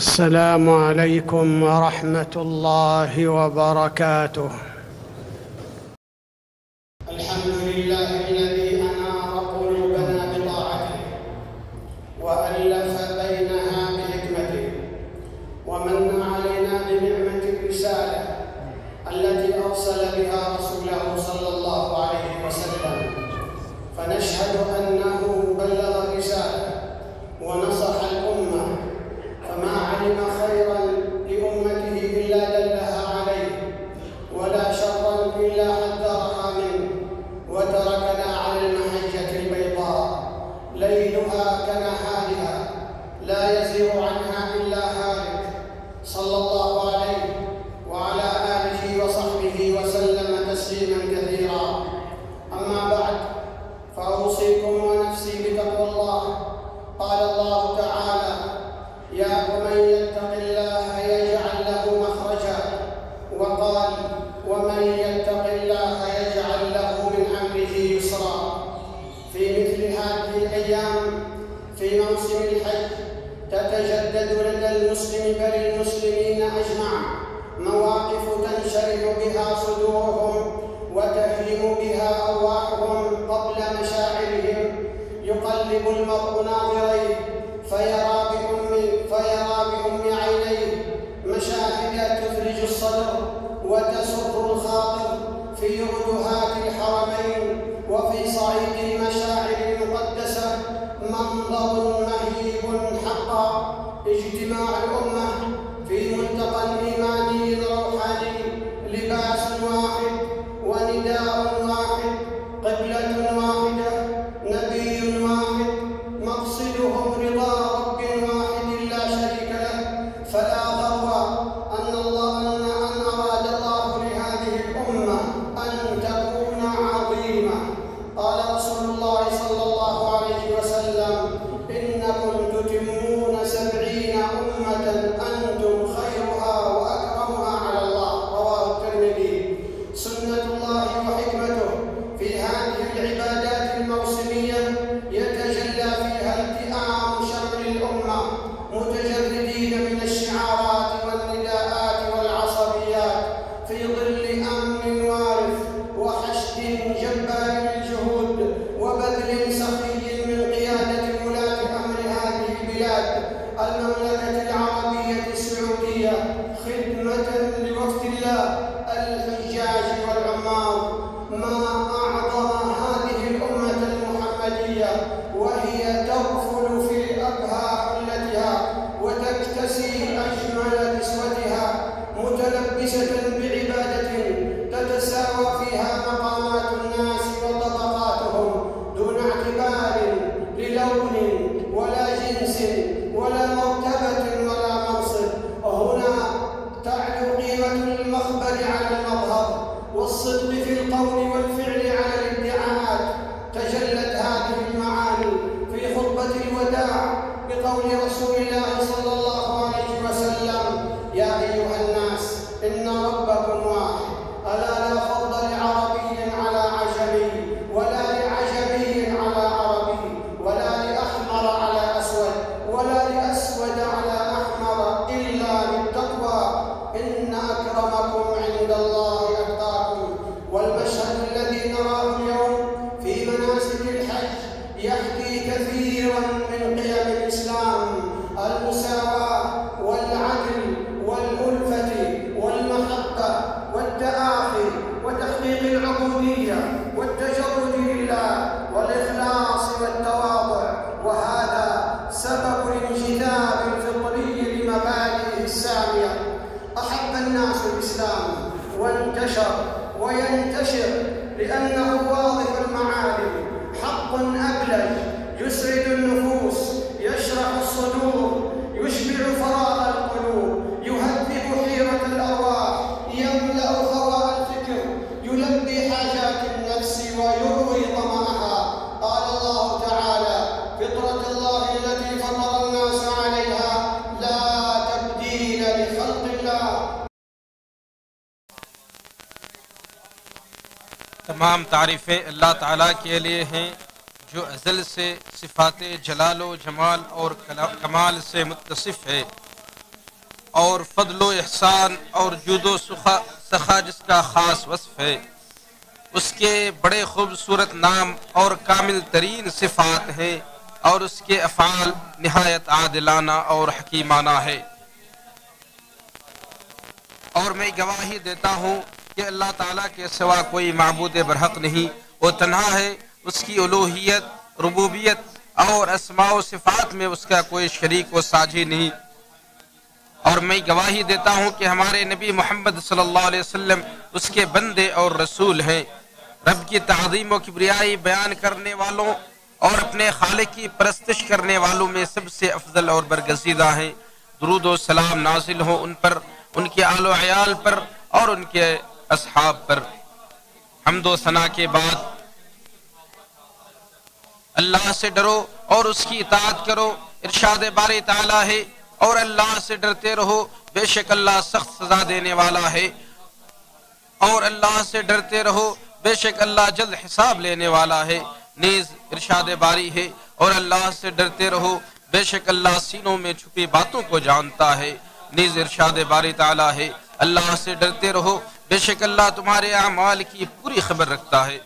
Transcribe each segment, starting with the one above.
السلام عليكم ورحمة الله وبركاته. الحمد لله الذي أنار قلوبنا بطاعته وألف بينها بحكمته ومن علينا بنعمة الرسالة التي أرسل بها رسوله صلى الله عليه وسلم، فنشهد أنه بلغ الرسالة ونصح الأمة، فما علم خيرا لأمته إلا دلها عليه، ولا شرا إلا حذرها منه، وتركنا على المحجة البيضاء ليلها كنهارها لا يزيغ عنها إلا هالك، صلى الله عليه وعلى آله وصحبه وسلم تسليما كثيرا. أما بعد، فأوصيكم ونفسي بتقوى الله. قال الله تعالى: يا ومن يتق الله يجعل له مخرجا، وقال: ومن يتق الله يجعل له من أمره يسرا. في مثل هذه الأيام في موسم الحج تتجدد لدى المسلم بل المسلمين أجمع مواقف تنشرح بها صدورهم وتهيم بها أرواحهم قبل مشاعرهم. يقلب المرء ناظريه فيرى بأم عينيه مشاهد تثلج الصدر وتسر الخاطر في عدهات الحرمين وفي صعيد المشاعر المقدسة. منظر مهيب حقا، اجتماع الأمة في ملتقى إيماني روحاني، لباس واحد ونداء واحد، قبلة واحدة، نبي واحد، مقصدهم رضا رب واحد لا شريك له. فلا غرو أن أراد الله لهذه الأمة أن تكون عظيمة. قال رسول الله صلى الله عليه وسلم: إنكم تتمون 70 أمة أنتم خيرها وأكرمها على الله. رواه الترمذي. سنة الله وحكمته في هذه العبادات الموسمية يتجلى فيها التئام شمل الأمة، متجردين من الشعارات والنداءات والعصبيات، في ظل أمن وارث وحشد جبار الجهود وبذل سخي من قيادة ولاة أمر هذه البلاد المملكة العربية السعودية، خدمة لوفد الله الحجاج والعمار. ما أعظم هذه الأمة المحمدية وهي تغفل في أبهى حلتها وتكتسي أجمل كسوتها، متلبسة بعبادة تتساوى فيها مقامات الناس وطبقاتهم دون اعتبار للون ولا جنس ولا مرتبة ولا منصب. هنا تعلو قيمة المخبر على المظهر والصدق في القول والفعل على الادعاءات. تجلت هذه المعاني في خطبة الوداع بقول رسول الله صلى الله عليه وسلم: يا أيها الناس، إن ربكم واحد، ألا لا فضل لعربي على عجمي، ولا لعجمي على عربي، ولا لأحمر على أسود، ولا لأسود على أحمر، إلا بالتقوى، إن أكرمكم عند الله أتقاكم. والمشهد الذي نراه اليوم في مناسك الحج يحكي كثيرا من قيم الإسلام: المساواة والعدل والألفة والمحبة والتآخي وتحقيق العبودية والتجرد لله والإخلاص والتواضع. وهذا سبب الانجذاب الفطري لمبادئه السامية. أحب الناس الإسلام وانتشر وينتشر لأنه واضح المعالم، حق أبلج، يسعد النفوس، يشرح الصدور، يشبع فراغ القلوب، يهذب حيرة الأرواح، يملأ هواء الفكر، يلبي حاجات النفس ويروي ظمأها. قال الله تعالى: فطرة الله التي فطر الناس عليها لا تبديل لخلق الله. तमाम तारीफ़ें अल्लाह ताला के लिए हैं जो अज़ल से सिफ़ात जलाल व जमाल और कमाल से मुत्तसिफ़ है। और फضलो एहसान और जुदो सखा जिसका खास वस्फ है, उसके बड़े खूबसूरत नाम और कामिल तरीन सिफात हैं और उसके अफ़ाल निहायत आदिलाना और हकीमाना है। और मैं गवाही देता हूँ कि अल्लाह ताला के सिवा कोई माबूद बरहक नहीं, वो तन्हा है, उसकी उलूहियत, रुबूबियत और अस्मा व सिफात में उसका कोई शरीक व साझी नहीं। और मैं गवाही देता हूँ कि हमारे नबी मोहम्मद सल्लल्लाहु अलैहि वसल्लम उसके बंदे और रसूल हैं। रब की ताज़ीम व किब्रियाई बयान करने वालों और अपने खालिक की परस्तिश करने वालों में सबसे अफजल और बरगज़ीदा हैं। दुरूद व सलाम नाजिल हो उन पर, उनके आलो अयाल पर और उनके असहाब पर। हम्द व सना के बाद अल्लाह से डरो और उसकी इताअत करो। इरशाद बारी ताला है, और अल्लाह से डरते रहो, बेशक अल्लाह सख्त सजा देने वाला है। और अल्लाह से डरते रहो, बेशक अल्लाह जल्द हिसाब लेने वाला है। नीज इरशाद बारी है, और अल्लाह से डरते रहो, बेशक अल्लाह सीनों में छुपी बातों को जानता है। नीज इरशाद बारी ताला है, अल्लाह से डरते रहो, बेशक अल्लाह तुम्हारे अमाल की पूरी खबर रखता है।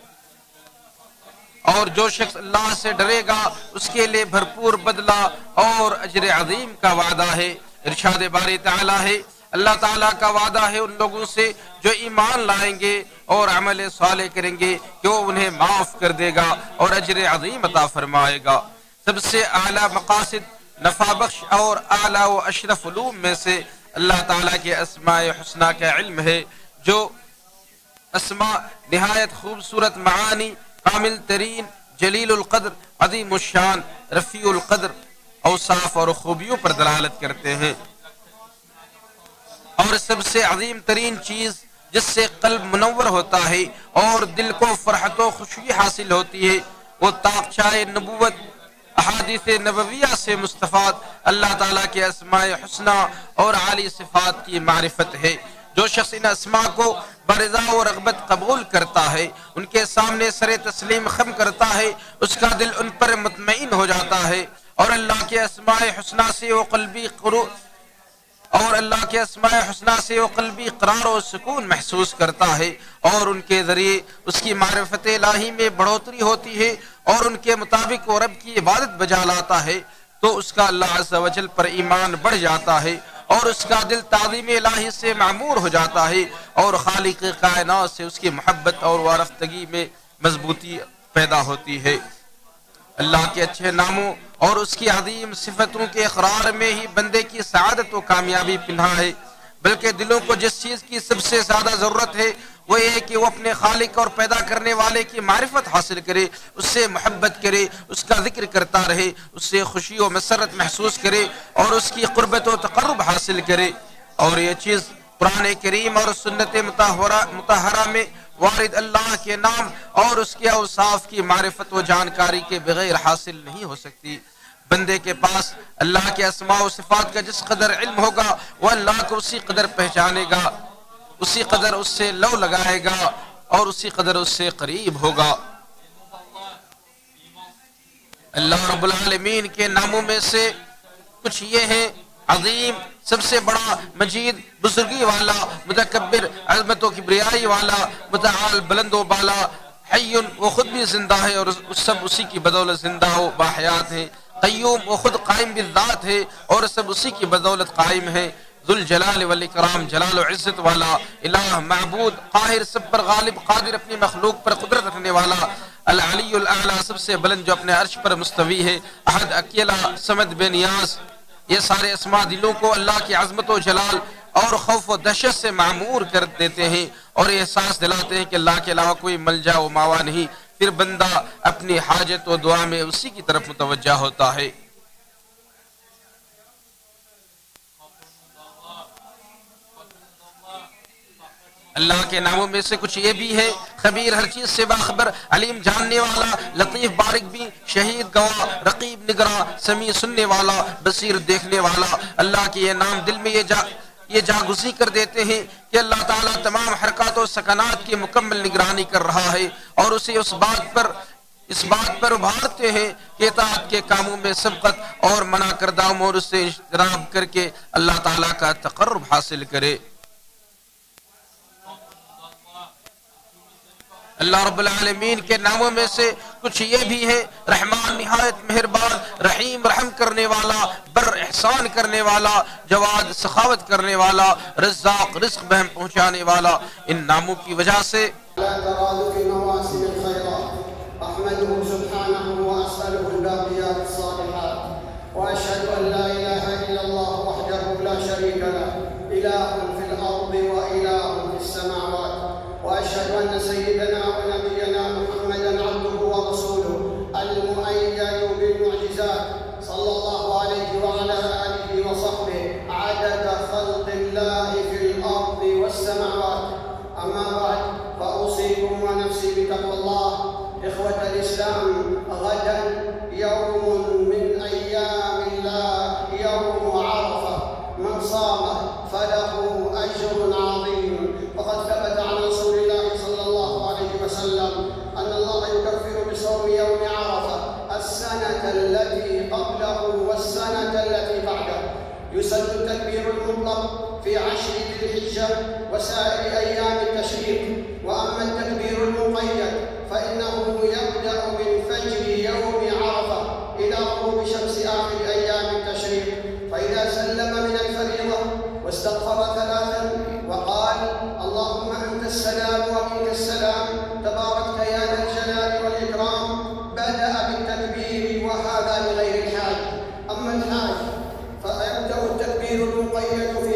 और जो शख्स अल्लाह से डरेगा उसके लिए भरपूर बदला और अजर अजीम का वादा है। इरशाद बारी ताला है, अल्लाह ताला का वादा है उन लोगों से जो ईमान लाएंगे और अमल साले करेंगे कि वो उन्हें माफ कर देगा और अजर अजीम अता फरमाएगा। सबसे आला मकासद, नफा बख्श और आला व अशरफ उलूम में से अल्लाह ताला के अस्माए हुस्ना का इल्म है। जो अस्मा निहायत खूबसूरत मानी, कामिल तरीन, जलीलुल कद्र, अज़ीमुल शान, रफ़ीउल कद्र औसाफ और खूबियों पर दलालत करते हैं। और सबसे अजीम तरीन चीज जिससे कल्ब मुनव्वर होता है और दिल को फरहत व खुशी हासिल होती है, वो ताक़शाए नबुव्वत अहादीस नबविया से मुस्तफ़ाद अल्लाह ताला के अस्माए हुस्ना और आली सिफात की मारिफत है। जो शख्स इन अस्मा को बरिज़ा और रग़बत कबूल करता है, उनके सामने सरे तस्लीम खम करता है, उसका दिल उन पर मुतमईन हो जाता है और अल्लाह के अस्माए हुस्ना से वो क़ल्बी क़रार और सुकून महसूस करता है और उनके ज़रिए उसकी मारिफत इलाही में बढ़ोतरी होती है और उनके मुताबिक वो रब की इबादत बजा लाता है, तो उसका अल्लाह अज़्ज़ व जल पर ईमान बढ़ जाता है और उसका दिल ताज़ीम इलाही से मामूर हो जाता है और खालिक कायनात से उसकी मोहब्बत और वारफ्तगी में मजबूती पैदा होती है। अल्लाह के अच्छे नामों और उसकी अज़ीम सिफतों के इक़रार में ही बंदे की सआदत व कामयाबी पिन्हा है। बल्कि दिलों को जिस चीज़ की सबसे ज़्यादा ज़रूरत है वो ये है कि वो अपने खालिक और पैदा करने वाले की मारिफत हासिल करे, उससे मोहब्बत करे, उसका जिक्र करता रहे, उससे खुशी और मसरत महसूस करे और उसकी क़ुर्बत व तक़र्रुब हासिल करे। और ये चीज़ कुरान करीम और सुन्नत मुतहरा में वारिद अल्लाह के नाम और उसके औसाफ की मारिफत व जानकारी के बगैर हासिल नहीं हो सकती। बंदे के पास अल्लाह के अस्मा व सिफात का जिस कदर इल्म होगा वह अल्लाह को उसी कदर पहचानेगा, उसी कदर उससे लव लगाएगा और उसी कदर उससे करीब होगा। अल्लाह रब्बुल आलमीन के नामों में से कुछ ये है, अजीम, सबसे बड़ा, मजीद, बुजुर्गी वाला, मुतकब्बिर, अज़मत व किब्रियाई वाला, मुतआल, बुलंद व बाला, हय्युन, वो खुद भी जिंदा है और सब उसी की बदौलत जिंदा हो बाहयात है। क़य्यूम, वो खुद कायम बिज़ात है और सब उसी की बदौलत कायम है। ज़ुल जलाल वल इकराम, जलाल व इज़्ज़त वाला, इलाह, माबूद, काहिर, सब पर गालिब, कादिर, अपनी मखलूक पर कुदरत रखने वाला, अल अलीयुल आला, सबसे बुलंद, जो अपने अर्श पर मुस्तवी है, अहद, अकेला, समद, बेनियाज। ये सारे अस्मा दिलों को अल्लाह की अज़मत व जलाल और खौफ व दहशत से मामूर कर देते हैं और ये एहसास दिलाते हैं कि अल्लाह के अलावा कोई मलजा व मावा नहीं। फिर बंदा अपनी हाजत व दुआ में उसी की तरफ मुतवज्जा होता है। अल्लाह के नामों में से कुछ ये भी है, खबीर, हर चीज से बाखबर, अलीम, जानने वाला, लतीफ, बारिक भी, शहीद, गवाह, रकीब, निगरां, समी, सुनने वाला, बसीर, देखने वाला। अल्लाह के ये नाम दिल में ये जागुज़ी कर देते हैं कि अल्लाह ताला तमाम हरकत और सकनात की मुकम्मल निगरानी कर रहा है और उसे उस बात पर इस बात पर उभारते हैं कि इताअत के कामों में सबकत और मना करदा उमूर से इज्तनाब करके अल्लाह ताला का तक़र्रुब हासिल करे। अल्लाह रब्बुल आलमीन के नामों में से कुछ ये भी है, रहमान निहायत मेहरबान, रहीम रहम करने वाला, बर एहसान करने वाला, जवाद सखावत करने वाला, रज़्ज़ाक़ रिज़्क़ बहम पहुँचाने वाला। इन नामों की वजह से وأشهد أن سيدنا ونبينا محمدا عبده ورسوله المؤيد بالمعجزات صلى الله عليه وعلى آله وصحبه عدد خلق الله في الأرض والسماوات. أما بعد فأوصيكم ونفسي بتقوى الله. إخوة الإسلام، غدا يوم من أيام الله، يوم عرفة، من صامه فله أجر عظيم. وقد ثبت عن رسول الله صلى الله عليه وسلم أن الله يكفر بصوم يوم عرفة السنة التي قبله والسنة التي بعده. يسن التكبير المطلق في 10 ذي الحجة وسائر أيام التشريق، وأما التكبير المقيد فإنه يبدأ من فجر يوم عرفة إلى غروب شمس آخر أيام التشريق. فإذا سلم من الفريضة واستغفر 3 وقال اللهم أنت السلام ومنك السلام تباركت يا ذا الجلال والإكرام، بدأ بالتكبير، وهذا لغير الحاج. أما الحاج فيبدأ التكبير المقيد في